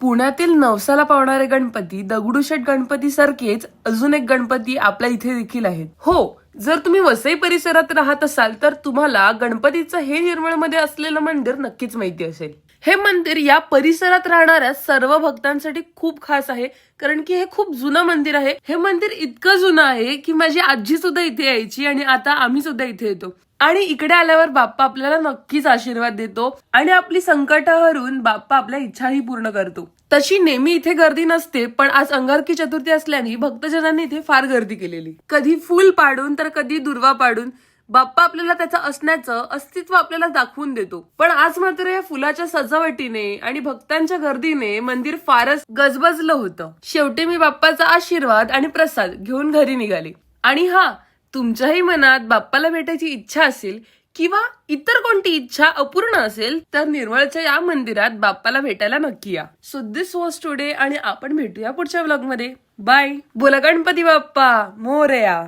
पुण्यातील नवसाला पावणारे गणपती दगडूशेठ गणपती सारखेच अजून एक गणपती आपल्या इथे देखील आहेत. हो, जर तुम्ही वसई परिसरात राहत असाल तर तुम्हाला गणपतीचं हे निर्मळमध्ये असलेलं मंदिर नक्कीच माहिती असेल. हे मंदिर या परिसरात राहणाऱ्या सर्व भक्तांसाठी खूप खास आहे, कारण की हे खूप जुनं मंदिर आहे. हे मंदिर इतकं जुनं आहे की माझी आजी सुद्धा इथे यायची आणि आता आम्ही सुद्धा इथे येतो. आणि इकडे आल्यावर बाप्पा आपल्याला नक्कीच आशीर्वाद देतो आणि आपली संकटावरून बाप्पा आपल्या इच्छाही पूर्ण करतो. तशी नेहमी इथे गर्दी नसते, पण आज अंगारकी चतुर्थी असल्याने भक्तजनांनी इथे फार गर्दी केलेली. कधी फुल पाडून तर कधी दुर्वा पाडून बाप्पा आपल्याला त्याचं असण्याचं अस्तित्व आपल्याला दाखवून देतो. पण आज मात्र या फुलाच्या सजावटीने आणि भक्तांच्या गर्दीने मंदिर फारच गजबजलं होतं. शेवटी मी बाप्पाचा आशीर्वाद आणि प्रसाद घेऊन घरी निघाले. आणि तुमच्याही मनात बाप्पाला भेटायची इच्छा असेल किंवा इतर कोणती इच्छा अपूर्ण असेल तर निर्मळच्या या मंदिरात बाप्पाला भेटायला नक्की या. सो दिस वॉज टुडे आणि आपण भेटूया पुढच्या व्लॉग मध्ये. बाय. बोला गणपती बाप्पा मोरया.